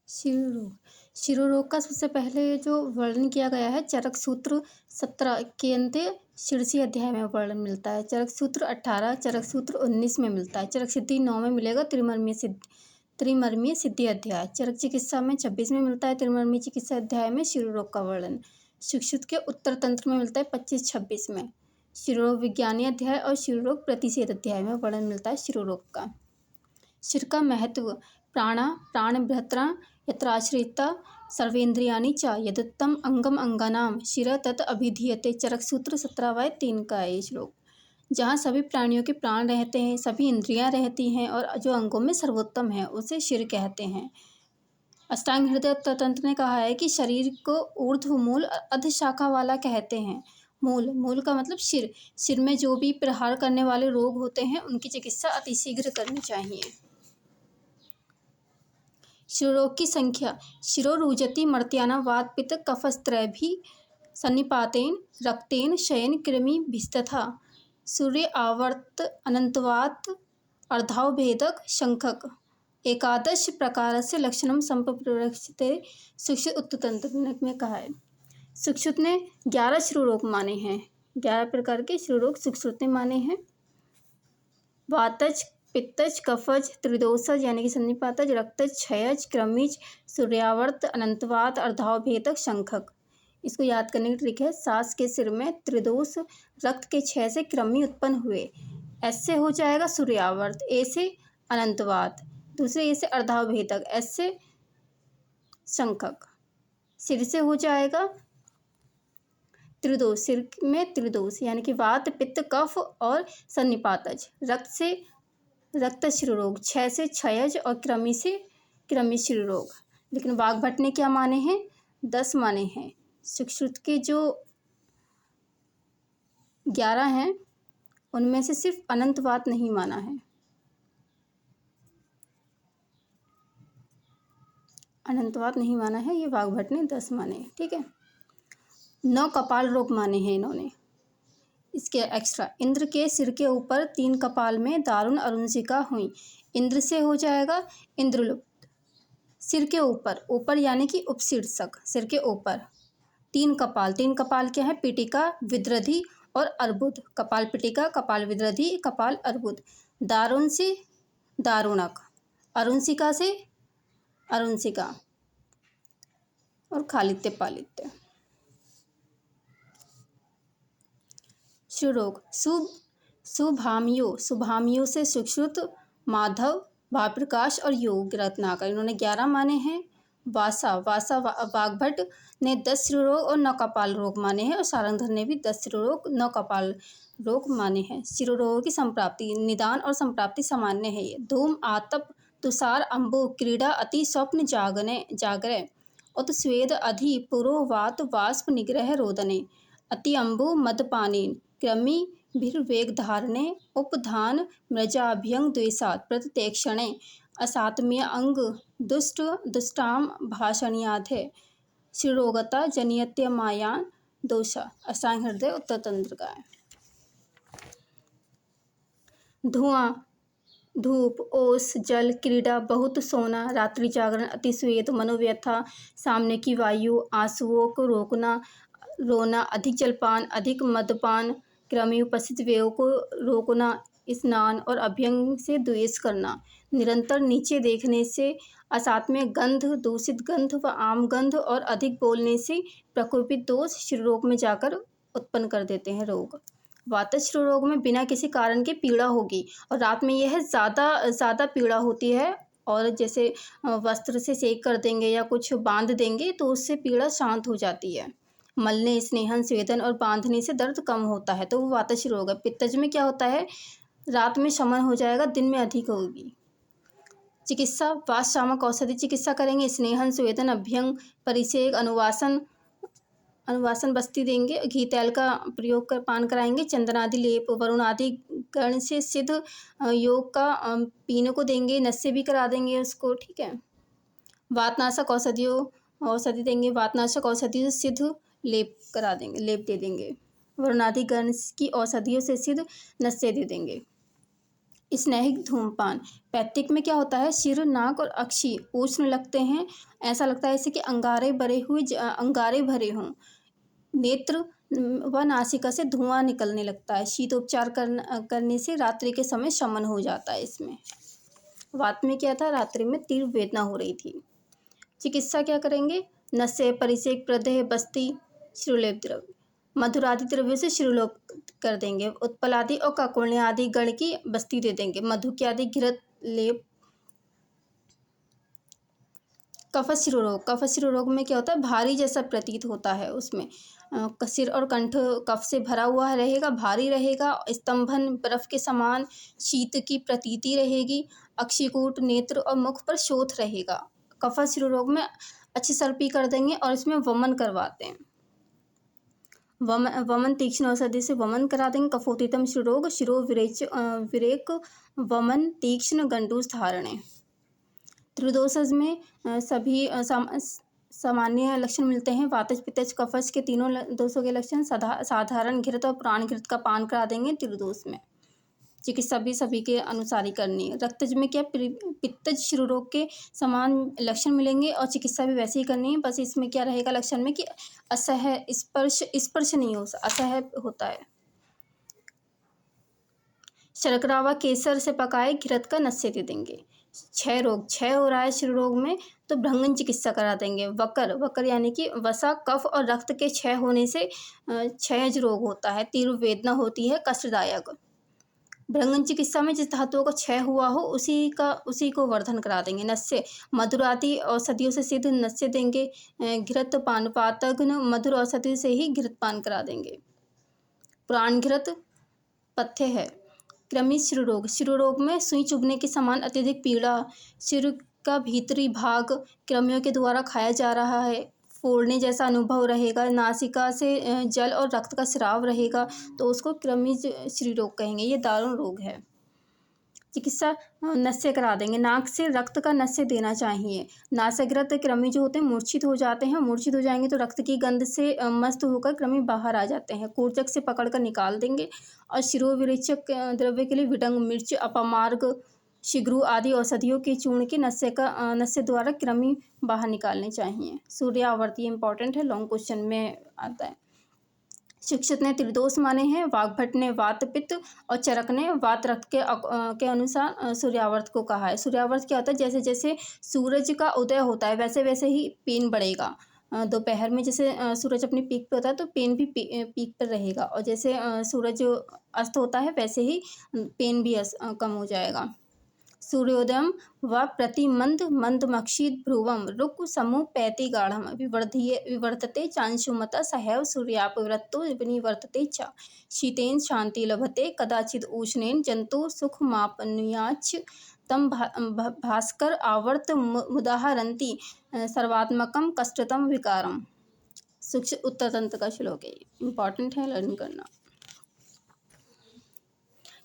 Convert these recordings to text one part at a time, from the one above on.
शिरोरोग। शिरोरोग का सबसे पहले जो वर्णन किया गया है चरक सूत्र 17 के अंत्य शीर्षी अध्याय में वर्णन मिलता है। चरक सूत्र 18, चरक सूत्र 19 में मिलता है। चरक सिद्धि 9 में मिलेगा। त्रिमर्मीय सिद्धि अध्याय चरक चिकित्सा में 26 में मिलता है। त्रिमर्मी चिकित्सा अध्याय में शिरोरोग का वर्णन सुश्रुत के उत्तर तंत्र में मिलता है 25-26 में। शिरोरोग विज्ञानी अध्याय और शिरोरोग प्रतिषेध अध्याय में वर्णन मिलता है शिरोरोग का। शिर का महत्व प्राणभ्रत्रा यत्राश्रिता सर्वेन्द्रियाणि च यदुत्तम अंगम अंगानाम शिर तत् अभिधीयते। चरक सूत्र 17/3 का है ये श्लोक। जहाँ सभी प्राणियों के प्राण रहते हैं, सभी इंद्रियां रहती हैं और जो अंगों में सर्वोत्तम है उसे शिर कहते हैं। अष्टांग हृदय तंत्र ने कहा है कि शरीर को ऊर्ध्व मूल अध शाखा वाला कहते हैं। मूल का मतलब सिर में जो भी प्रहार करने वाले रोग होते हैं उनकी चिकित्सा अतिशीघ्र करनी चाहिए। शिरोरोग की संख्या शिरोरुजति मर्त्यानां वात पित्त कफस्त्रैभिः सन्निपातेन रक्तेन शयन कृमिभिस्तथा सूर्य आवर्त अनंतवात अर्धावभेदक शंखक एकादश प्रकारस्य लक्षणं संप्रक्षिते। सुश्रुत उत्तरतंत्र में कहा है। सुश्रुत ने 11 शिरोरोग माने हैं। 11 प्रकार के शिरोरोग सुश्रुत ने माने हैं। वातज, पित्तज, कफज, त्रिदोषज यानी कि सन्निपातज, रक्तज, क्षयज, क्रमिज, सूर्यावर्त, अनंतवात, अर्धावभेदक, शंखक। इसको याद करने की ट्रिक है। सास के सिर में त्रिदोष, रक्त के क्षय से क्रमि उत्पन्न हुए। एस से हो जाएगा सूर्यावर्त, ए से अनंतवात, दूसरे ए से अर्धावभेदक, एस से शंखक। सिर से हो जाएगा त्रिदोष, सिर में त्रिदोष यानी कि वात, पित्त, कफ और सन्निपातज। रक्त से रक्त शिरोरोग, क्षय से क्षयज और क्रमि से क्रमि शिरोरोग। लेकिन वाग्भट ने क्या माने हैं? 10 माने हैं। सुश्रुत के जो 11 हैं उनमें से सिर्फ अनंतवात नहीं माना है। अनंतवात नहीं माना है, ये वाग्भट ने 10 माने हैं। ठीक है। 9 कपाल रोग माने हैं इन्होंने। इसके एक्स्ट्रा इंद्र के सिर के ऊपर 3 कपाल में दारुण अरुंजिका हुई। इंद्र से हो जाएगा इंद्रलुप्त। सिर के ऊपर यानी कि उपशीर्षक, सिर के ऊपर 3 कपाल क्या है? पिटिका, विद्रधि और अर्बुद। कपाल पिटिका, कपाल विद्रधि, कपाल अर्बुद। दारुण से दारुणक, अरुंसिका से अरुंसिका और खालित्य पालित्य। शिरोरोग शुभामियों से सुश्रुत, माधव, भाप्रकाश और योग रत्नाकर। इन्होंने 11 माने हैं। वाग्भट ने 10 शिरोरोग और 9 कपाल रोग माने हैं और सारंगधर ने भी 10 शिरोरोग 9 कपाल रोग माने हैं। शिरोरोगों की संप्राप्ति, निदान और संप्राप्ति सामान्य है। ये धूम, आतप, तुषार, अम्बु, क्रीड़ा, अति, स्वप्न, जागरण, उत स्वेद, अधि, पुरो, वात, वाष्प, निग्रह, रोदने, अति, अम्बु, मदपानेन, क्रमि, भीर्वेग धारणे, उपधान, मृजाभ्यंग द्वेषात्, प्रत्यक्षणे, असात्म्य अंग, दुष्टाम भाषणीयाधे, शिरोगता, जनियत्यमायान दोषा। अष्टांग हृदय उत्तर तंत्र का है। धुआं, धूप, ओस, जल, क्रीड़ा, बहुत सोना, रात्रि जागरण, अतिस्वेद, मनोव्यथा, सामने की वायु, आंसुओं को रोना, अधिक जलपान, अधिक मदपान, क्रमि उपस्थित व्ययों को रोकना, स्नान और अभ्यंग से द्वेष करना, निरंतर नीचे देखने से, असात्म्य गंध, दूषित गंध व आम गंध और अधिक बोलने से प्रकोपित दोष शिरोरोग में जाकर उत्पन्न कर देते हैं रोग। वातज शिरोरोग में बिना किसी कारण के पीड़ा होगी और रात में यह ज़्यादा पीड़ा होती है। और जैसे वस्त्र से सेक कर देंगे या कुछ बांध देंगे तो उससे पीड़ा शांत हो जाती है। मलने, स्नेहन, स्वेदन और बांधने से दर्द कम होता है तो वो वातज शिरोरोग है। पित्तज में क्या होता है? रात में शमन हो जाएगा, दिन में अधिक होगी। चिकित्सा, वात शामक औषधि चिकित्सा करेंगे। स्नेहन, स्वेदन, अभ्यंग, परिसेक, अनुवासन बस्ती देंगे। घी तेल का प्रयोग कर पान कराएंगे। चंदन आदि लेप, वरुण आदि गण से सिद्ध योग का पीने को देंगे। नस्य भी करा देंगे उसको। ठीक है। वातनाशक औषधि देंगे। वातनाशक औषधियों से सिद्ध लेप करा देंगे, लेप दे देंगे। वरुणादि गण की औषधियों से सिद्ध नस्य दे देंगे। स्नेहिक धूमपान। पैत्तिक में क्या होता है, सिर, नाक और अक्षी उष्ण लगते हैं, ऐसा लगता है जैसे कि अंगारे भरे हों। नेत्र व नासिका से धुआं निकलने लगता है। शीतोपचार करने से रात्रि के समय शमन हो जाता है। इसमें वात में क्या था, रात्रि में तीव्र वेदना हो रही थी। चिकित्सा क्या करेंगे, नस्य, परिसेक, प्रदेह, बस्ती, शिरोलेप द्रव्य। मधुर आदि द्रव्य से शिरोलेप कर देंगे। उत्पल आदि और काकुल्य आदि गण की बस्ती दे देंगे। मधु के आदि घृत लेप। कफश शिरोरोग। कफश शिरोरोग में क्या होता है, भारी जैसा प्रतीत होता है। उसमें सिर और कंठ कफ से भरा हुआ रहेगा, भारी रहेगा, स्तंभन बर्फ के समान, शीत की प्रतीति रहेगी, अक्षिकूट, नेत्र और मुख पर शोथ रहेगा। कफश शिरोरोग में अच्छी सर्पी कर देंगे और इसमें वमन करवाते हैं। वमन तीक्ष्ण औषधि से वमन करा देंगे। कफोत्थितम शिरोरोग, शिरो विरेक वमन तीक्ष्ण गंडूस धारणे। त्रिदोषज में सभी सामान्य लक्षण मिलते हैं। वातज, पित्तज, कफज के तीनों दोषों के लक्षण साधारण घृत और प्राण घृत का पान करा देंगे त्रिदोष में। चिकित्सा भी सभी के अनुसार ही करनी है। रक्तज में क्या, पित्तज शिरोरोग के समान लक्षण मिलेंगे और चिकित्सा भी वैसे ही करनी है। बस इसमें क्या रहेगा लक्षण में कि असह्य स्पर्श नहीं हो, असह्य होता है। शर्करा व केसर से पकाए घृत का नस्य दे देंगे। क्षय रोग, क्षय हो रहा है शिरोरोग में तो भृंगन चिकित्सा करा देंगे। वकर यानी कि वसा, कफ और रक्त के क्षय होने से क्षयज रोग होता है, तीव्र वेदना होती है, कष्टदायक। भृंगन चिकित्सा में जिस धातुओं का क्षय हुआ हो उसी को वर्धन करा देंगे। नस्य, मधुर आदि औषधियों से सिद्ध नस्य देंगे। घृत पान, पातग्न मधुर औषधि से ही घृत पान करा देंगे। प्राण घृत पथ्य है। कृमि शिरोरोग, शिरोरोग में सुई चुभने के समान अत्यधिक पीड़ा, सिर का भीतरी भाग कृमियों के द्वारा खाया जा रहा है, फोड़ने जैसा अनुभव रहेगा, नासिका से जल और रक्त का स्राव रहेगा, तो उसको कृमि शिरोरोग कहेंगे। ये दारुण रोग है। चिकित्सा नस्य करा देंगे। नाक से रक्त का नस्य देना चाहिए। नासाग्रत कृमि जो होते हैं मूर्छित हो जाते हैं, मूर्छित हो जाएंगे तो रक्त की गंध से मस्त होकर कृमि बाहर आ जाते हैं। कूर्चक से पकड़कर निकाल देंगे। और शिरोविरेचक द्रव्य के लिए विडंग, मिर्च, अपमार्ग, शिग्रू आदि औषधियों के चूर्ण के नस्य द्वारा कृमि बाहर निकालने चाहिए। सूर्यावर्ती इंपॉर्टेंट है, लॉन्ग क्वेश्चन में आता है। शिक्षित ने त्रिदोष माने हैं। वाग्भट ने वात पित्त और चरक ने वात रक्त के अनुसार सूर्यावर्त को कहा है। सूर्यावर्त क्या होता है, जैसे जैसे सूरज का उदय होता है वैसे वैसे ही पेन बढ़ेगा। दोपहर में जैसे सूरज अपनी पीक पे होता है तो पेन भी पीक पर रहेगा, और जैसे सूरज अस्त होता है वैसे ही पेन भी कम हो जाएगा। सूर्योदयम व प्रतिमंद मंदमक्षित भ्रुवम रुक समूह पैति गाढ़म विवर्तते चांशुमता सहैव सूर्यापवृत्तो विनिवर्तते च शीतेन शांति लभते कदाचिद उष्णेन जंतु सुखमापनुयाच तम भास्कर आवर्त मुदाहरन्ति सर्वात्मकम कष्टतम विकारम। सूक्ष्म उत्तर तंत्र का श्लोक है, इंपॉर्टेंट है, लर्न करना।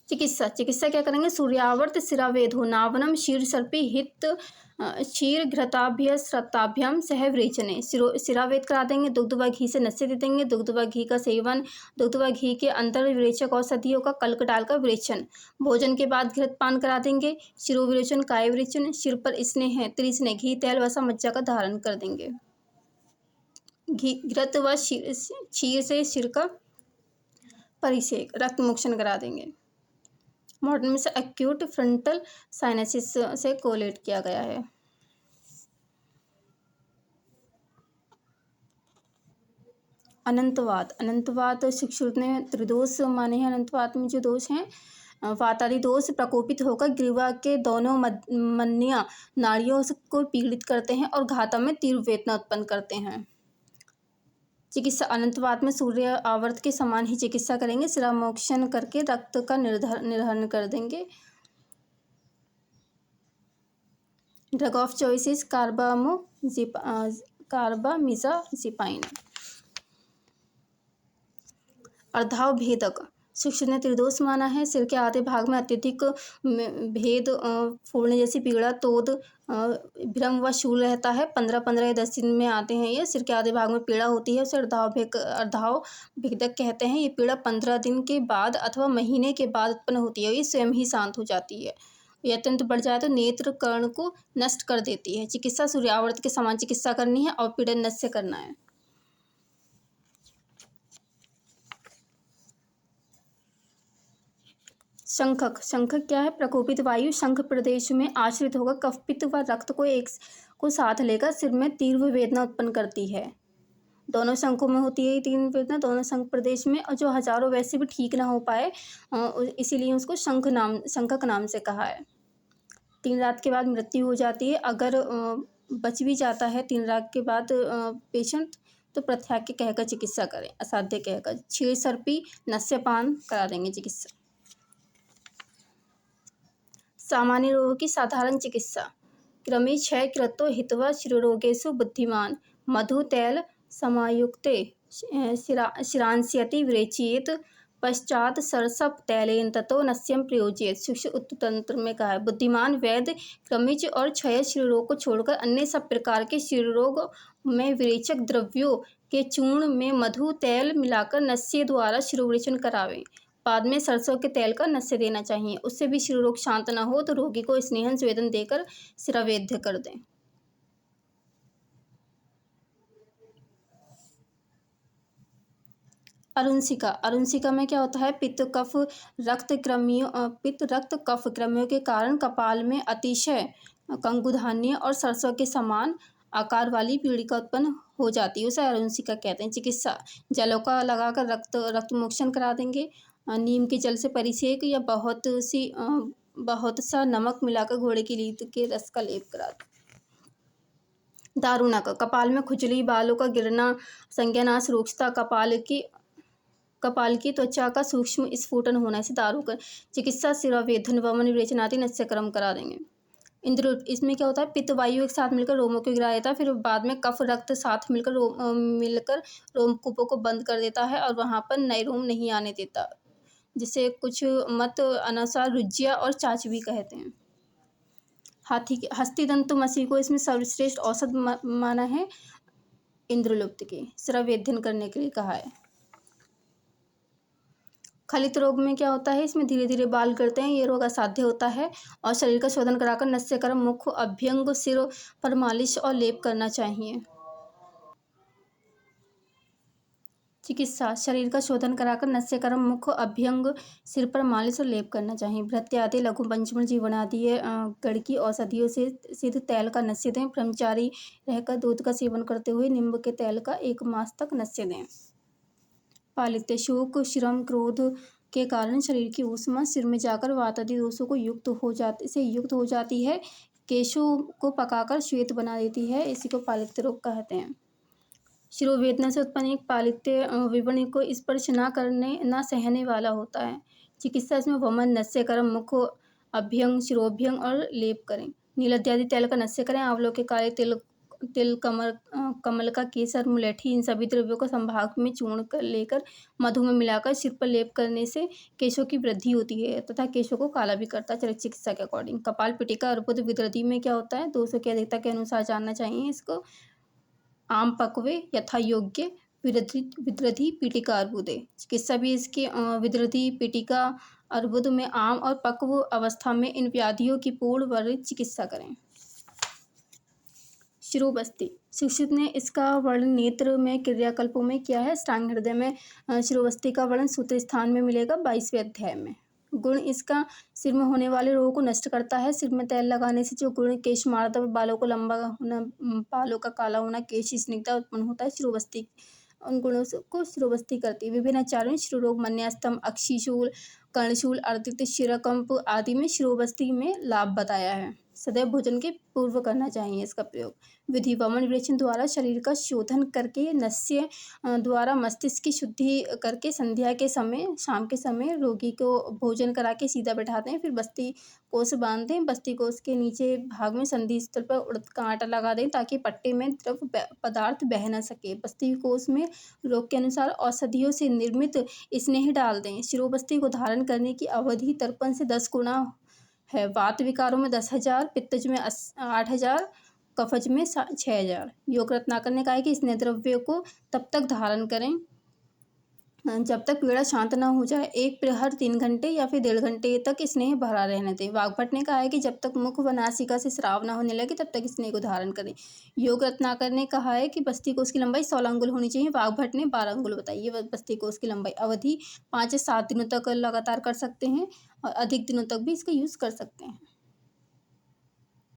चिकित्सा क्या करेंगे, सूर्यावर्त शिरावेधो नावनम शीर सर्पी हित क्षीर घृताभ्य श्रताभ्याम सहव्रेचने। शिरावेद करा देंगे। दुग्ध व घी से नस्य दे देंगे। दुग्ध व घी का सेवन, दुग्ध व घी के अंतर विरेचक औषधियों का कल्क डालकर विरेचन। भोजन के बाद घृत पान करा देंगे। शिरोविरेचन, काय विरेचन, सिर पर स्नेह त्रिस्नेह घी, तेल वसा मज्जा का धारण कर देंगे। घृत व क्षीर से सिर का परिसेक, रक्त मोक्षण करा देंगे। मॉडर्न में से एक्यूट फ्रंटल साइनसिस से कोलेट किया गया है। अनंतवात शिक्षुत ने त्रिदोष माने हैं। अनंतवात में जो दोष हैं, वातादि दोष प्रकोपित होकर ग्रीवा के दोनों मन्या नाड़ियों को पीड़ित करते हैं और घातम में तीव्र वेदना उत्पन्न करते हैं। चिकित्सा अनंतवात में सूर्य आवर्त के समान ही चिकित्सा करेंगे। शिरामोक्षण करके रक्त का निर्धारण कर देंगे। Drug of choice is carbamazepine. अर्धाव भेदक शिक्षित ने त्रिदोष माना है। सिर के आधे भाग में अत्यधिक भेद, फूलने जैसी पीड़ा, तोद, भ्रम व शूल रहता है। 15-15 या 10 दिन में आते हैं ये। सिर के आधे भाग में पीड़ा होती है, उसे अर्धाव भेदक कहते हैं। ये पीड़ा 15 दिन के बाद अथवा महीने के बाद उत्पन्न होती है, ये स्वयं ही शांत हो जाती है। ये अत्यंत बढ़ जाए तो नेत्र कर्ण को नष्ट कर देती है। चिकित्सा सूर्यावर्त के समान चिकित्सा करनी है और पीड़न नष्ट करना है। शंखक। शंखक क्या है? प्रकोपित वायु शंख प्रदेश में आश्रित होकर कफपित्त व रक्त को साथ लेकर सिर में तीव्र वेदना उत्पन्न करती है। दोनों शंखों में होती है ये तीव्र वेदना, दोनों शंख प्रदेश में, और जो हजारों वैसे भी ठीक ना हो पाए, इसीलिए उसको शंखक नाम से कहा है। 3 रात के बाद मृत्यु हो जाती है। अगर बच भी जाता है 3 रात के बाद पेशेंट, तो प्रत्याग के कहकर चिकित्सा करें, असाध्य कहकर। क्षीर सर्पी नस्यपान करा देंगे चिकित्सा। सामान्य रोगों की साधारण चिकित्सा। क्रमी 6 कृतो हित्वा शिरोरोगेषु बुद्धिमान मधु तैल समायुक्ते शिरांस्यति विरेचयेत पश्चात सरसप तैलेन ततो नस्यम प्रयोज्येत। सूक्ष्म उत्तंत्र में कहा है, बुद्धिमान वैद्य क्रमिज और क्षय शिरोरोग को छोड़कर अन्य सब प्रकार के शिरोरोग में विरेचक द्रव्यों के चूर्ण में मधु तैल मिलाकर नस्य द्वारा शिरोविरेचन करावें। बाद में सरसों के तेल का नस्य देना चाहिए। उससे भी शिरोरोग शांत न हो तो रोगी को स्नेहन स्वेदन देकर शिरावेद्य कर दें। अरुंसिका। अरुंसिका में क्या होता है? पित्त रक्त कफ क्रमियों के कारण कपाल में अतिशय कंगुधान्य और सरसों के समान आकार वाली पीड़िका उत्पन्न हो जाती है, उसे अरुंसिका कहते हैं। चिकित्सा। जलों का लगाकर रक्त मोक्षण करा देंगे। नीम के जल से परिसेक या बहुत सा नमक मिलाकर घोड़े की लीद के रस का लेप करा दें। दारुणक। कपाल में खुजली, बालों का गिरना, संज्ञानाश, रूक्षता, कपाल की त्वचा का सूक्ष्म स्फुटन होना, से दारुक। चिकित्सा शिरावेधन वमन विरेचन आदि नस्यकर्म करा देंगे। इंद्र। इसमें क्या होता है? पित्त वायु एक साथ मिलकर रोमों को गिरा देता है, फिर बाद में कफ रक्त साथ मिलकर रोमकूपों को बंद कर देता है और वहाँ पर नए रोम नहीं आने देता, जिसे कुछ मत अनुसार रुज्जिया और चाच भी कहते हैं। हस्तिदंत मसी को इसमें सर्वश्रेष्ठ औषध माना है, इंद्रलुप्त के शिरावेधन करने के लिए कहा है। खलित रोग में क्या होता है? इसमें धीरे धीरे बाल गिरते हैं, ये रोग असाध्य होता है और शरीर का शोधन कराकर नस्यकर्म, मुख अभ्यंग, सिर पर मालिश और लेप करना चाहिए। चिकित्सा। शरीर का शोधन कराकर नस्यकर्म, मुख अभ्यंग, सिर पर मालिश और लेप करना चाहिए। भृत्य आदि लघु पंचमल जीवन आदि गढ़ की औषधियों से सिद्ध तैल का नस्य दें। ब्रह्मचारी रहकर दूध का सेवन करते हुए नींबू के तैल का 1 मास तक नस्य दें। पालित्य। शोक, श्रम, क्रोध के कारण शरीर की ऊष्मा सिर में जाकर वात आदि दोषों को युक्त हो जाती है, केशों को पकाकर श्वेत बना देती है, इसी को पालित्य रोग कहते हैं। शिरोवेदना से उत्पन्न एक पालित्य विवरण को स्पर्श न सहने वाला होता है। चिकित्सा। इसमें वमन, नस्यकर्म, मुख अभ्यंग, शिरोभ्यंग और लेप करें। नीलद्य आदि तैल का नस्य करें। आंवलों के काले तिल, कमल का केसर, मुलेठी, इन सभी द्रव्यों को संभाग में चूर्ण कर लेकर मधु में मिलाकर सिर पर लेप करने से केशों की वृद्धि होती है तथा केशों को काला भी करता है, चिकित्सा के अकॉर्डिंग। कपाल पिटिका अर्बुद विदृधि में क्या होता है? 200 की अधिकता के अनुसार जानना चाहिए इसको। आम पक्वे यथा योग्य विदृधि पीटिका अर्बुदे। चिकित्सा भी इसकी विदृधि पीटिका अर्बुद में आम और पक्व अवस्था में इन व्याधियों की पूर्ण वर्णित चिकित्सा करें। शिरोबस्ती। शिक्षित ने इसका वर्णन नेत्र में क्रियाकल्पों में किया है। अष्टांग हृदय में शिरोबस्ती का वर्णन सूत्र स्थान में मिलेगा 22वें अध्याय में। गुण। इसका सिर में होने वाले रोगों को नष्ट करता है। सिर में तेल लगाने से जो गुण केश मारता है, बालों को लंबा होना, बालों का काला होना, केश स्निग्धता उत्पन्न होता है, शिरोबस्ती उन गुणों को शिरोबस्ती करती है। विभिन्न आचार्यों ने शिरोरोग, मन्यास्तम, अक्षिशूल, कर्णशूल, अर्दित, शिरकंप आदि में शिरोबस्ती में लाभ बताया है। सदैव भोजन के पूर्व करना चाहिए इसका प्रयोग। विधि वमन विरेचन द्वारा शरीर का शोधन करके नस्य द्वारा मस्तिष्क की शुद्धि करके संध्या के समय शाम के समय रोगी को भोजन करा के सीधा बैठाते हैं। फिर बस्ती कोस बांधते हैं। बस्ती कोस के नीचे भाग में संधि स्थल पर उड़द का आटा लगा दें ताकि पट्टे में द्रव पदार्थ बह न सके। बस्ती कोस में रोग के अनुसार औषधियों से निर्मित स्नेह डाल दें। शिरोबस्ती को धारण करने की अवधि तर्पण से 10 गुना है। वात विकारों में 10,000, पित्तज में 8,000, कफज में 6,000। योग रत्नाकर ने कहा है कि स्नेह द्रव्य को तब तक धारण करें जब तक पीड़ा शांत न हो जाए। एक प्रहर 3 घंटे या फिर 1.5 घंटे तक स्नेह भरा रहने दें। वाग्भट ने कहा है कि जब तक मुख व नासिका से स्राव न होने लगे तब तक स्नेह को धारण करें। योग रत्नाकर ने कहा है कि बस्ती कोष की लंबाई 16 अंगुल होनी चाहिए। वाग्भट ने 12 अंगुल बताई। ये बस्ती कोष की लंबाई अवधि 5 से 7 दिनों तक लगातार कर सकते हैं और अधिक दिनों तक भी इसका यूज़ कर सकते हैं।